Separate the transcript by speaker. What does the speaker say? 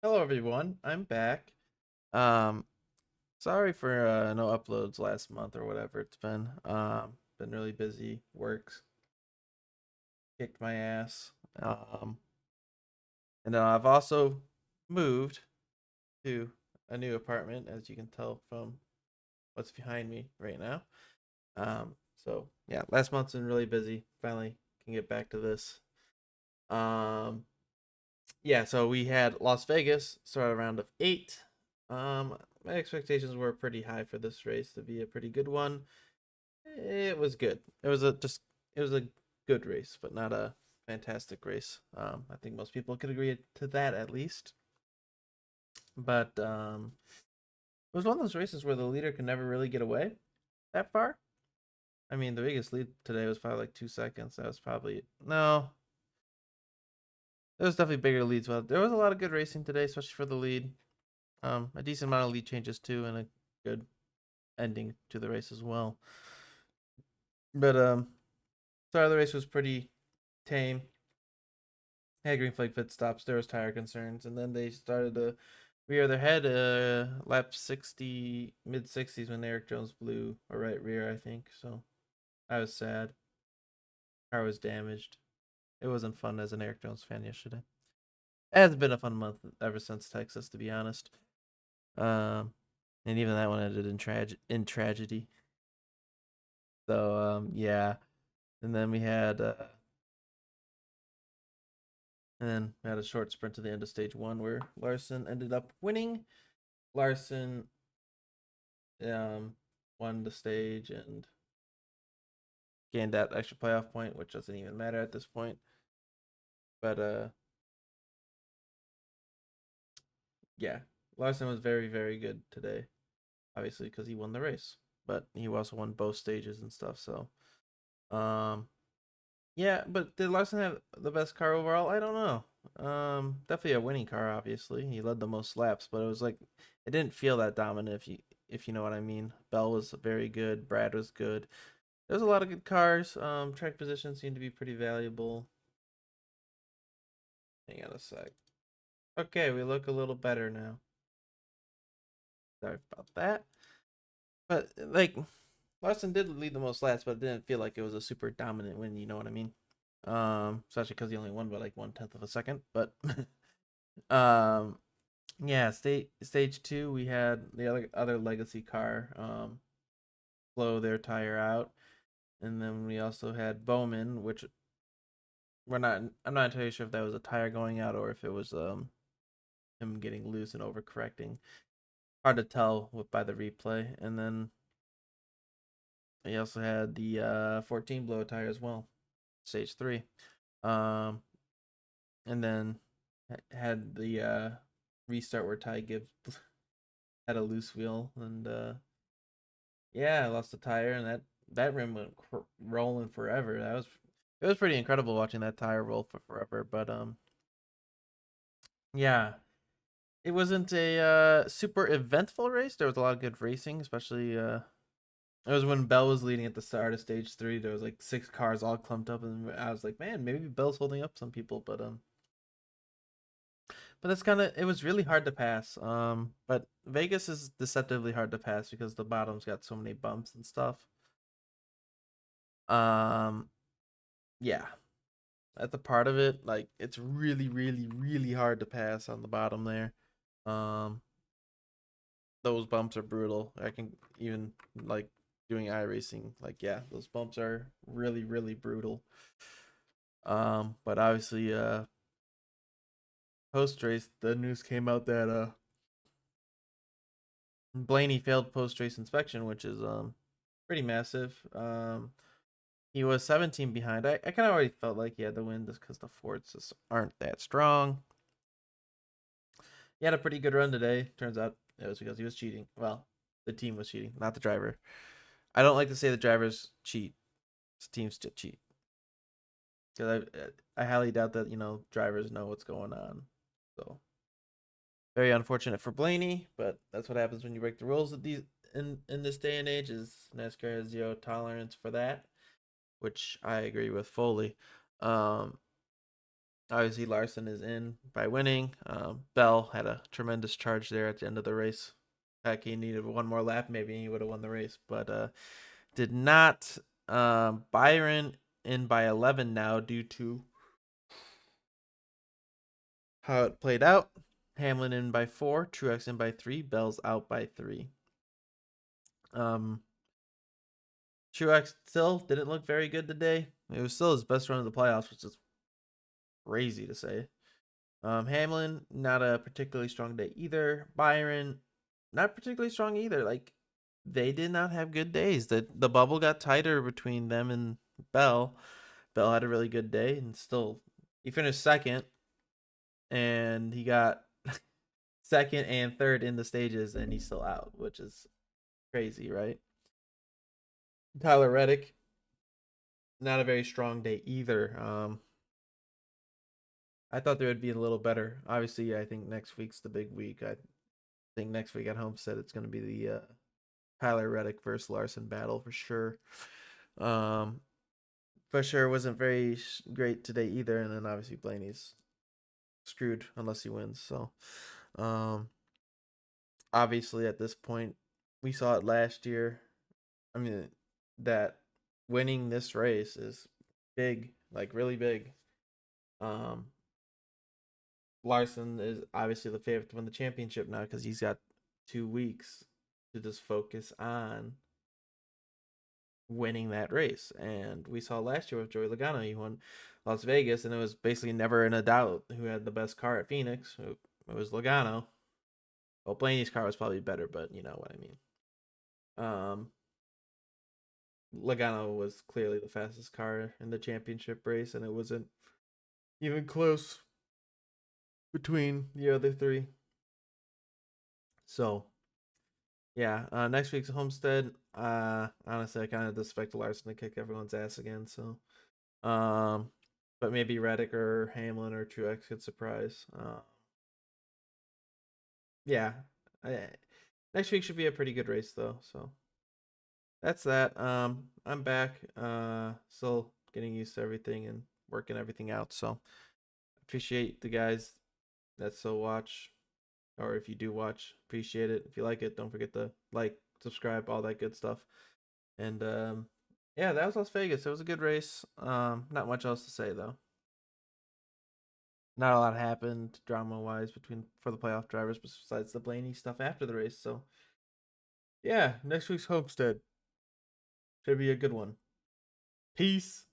Speaker 1: Hello everyone, I'm back. Um, Sorry for no uploads last month or whatever it's been. Been really busy. Works kicked my ass. Um, and then I've also moved to a new apartment, as you can tell from what's behind me right now. So yeah, last month's been really busy. Finally can get back to this. Um, yeah, so we had Las Vegas start a round of 8. My expectations were pretty high for this race to be a pretty good one. It was good. It was a good race, but not a fantastic race. I think most people could agree to that at least. But it was one of those races where the leader could never really get away that far. I mean, the biggest lead today was probably like 2 seconds. That was probably no. There was definitely bigger leads, but there was a lot of good racing today, especially for the lead. A decent amount of lead changes too, and a good ending to the race as well. But start of the race was pretty tame. Had green flag pit stops. There was tire concerns, and then they started to rear their head. Lap 60, mid 60s when Eric Jones blew a right rear, I think. So I was sad. Car was damaged. It wasn't fun as an Eric Jones fan yesterday. It hasn't been a fun month ever since Texas, to be honest. Um, and even that one ended in tragedy. So yeah. And then we had a short sprint to the end of stage one where Larson ended up winning. Larson um won the stage and gained that extra playoff point, which doesn't even matter at this point. But yeah, Larson was very, very good today, obviously because he won the race. But he also won both stages and stuff. So um yeah, but did Larson have the best car overall? I don't know. Definitely a winning car. Obviously, he led the most laps, but it was like it didn't feel that dominant. If you know what I mean. Bell was very good. Brad was good. There's a lot of good cars. Track position seemed to be pretty valuable. Hang on a sec. Okay, we look a little better now. Sorry about that. But like Larson did lead the most laps, but it didn't feel like it was a super dominant win. You know what I mean? Especially because he only won by like 1/10 of a second. But um, yeah, stage two, we had the other legacy car blow their tire out, and then we also had Bowman, which I'm not entirely sure if that was a tire going out or if it was him getting loose and overcorrecting. Hard to tell by the replay. And then he also had the 14 blow tire as well, stage three. Um, and then had the restart where Ty Gibbs had a loose wheel and yeah, I lost the tire and that rim went rolling forever. It was pretty incredible watching that tire roll for forever. But yeah, it wasn't a super eventful race. There was a lot of good racing, especially it was when Bell was leading at the start of stage three. There was like 6 cars all clumped up, and I was like, man, maybe Bell's holding up some people, but that's kind of it was really hard to pass. But Vegas is deceptively hard to pass because the bottom's got so many bumps and stuff. Um, yeah, that's a part of it. Like it's really, really, really hard to pass on the bottom there. Um, those bumps are brutal. I can even like doing iRacing. Like yeah, those bumps are really, really brutal. But obviously, post race, the news came out that Blaney failed post race inspection, which is pretty massive. He was 17 behind. I kind of already felt like he had the win just because the Fords just aren't that strong. He had a pretty good run today. Turns out it was because he was cheating. Well, the team was cheating, not the driver. I don't like to say the drivers cheat. It's teams to cheat because I highly doubt that drivers know what's going on. So very unfortunate for Blaney, but that's what happens when you break the rules of these in this day and age. Is NASCAR has zero tolerance for that, which I agree with fully. Um, Obviously, Larson is in by winning. Bell had a tremendous charge there at the end of the race. Heck, he needed one more lap. Maybe he would have won the race, but did not. Byron in by 11 now due to how it played out. Hamlin in by 4, Truex in by 3, Bell's out by 3. Truex still didn't look very good today. It was still his best run of the playoffs, which is crazy to say. Hamlin, not a particularly strong day either. Byron, not particularly strong either. Like, they did not have good days. The bubble got tighter between them and Bell. Bell had a really good day and still he finished second, and he got second and third in the stages, and he's still out, which is crazy, right? Tyler Reddick, not a very strong day either. I thought they would be a little better. Obviously, I think next week's the big week. I think next week at Homestead it's going to be the Tyler Reddick versus Larson battle for sure. For sure wasn't very great today either, and then obviously Blaney's screwed unless he wins. So, obviously at this point, we saw it last year. I mean, that winning this race is big, like really big. Um, Larson is obviously the favorite to win the championship now because he's got 2 weeks to just focus on winning that race. And we saw last year with Joey Logano, he won Las Vegas, and it was basically never in a doubt who had the best car at Phoenix. It was Logano. Well, Blaney's car was probably better, but you know what I mean. Logano was clearly the fastest car in the championship race, and it wasn't even close between the other three. So, yeah, next week's Homestead. Honestly, I kind of expect Larson to kick everyone's ass again. So, but maybe Reddick or Hamlin or Truex could surprise. Yeah, next week should be a pretty good race though. So that's that. I'm back. Still getting used to everything and working everything out. So appreciate the guys that still watch, or if you do watch, appreciate it. If you like it, don't forget to like, subscribe, all that good stuff. And yeah, that was Las Vegas. It was a good race. Not much else to say though. Not a lot happened drama wise between for the playoff drivers besides the Blaney stuff after the race. So yeah, next week's Homestead should be a good one. Peace.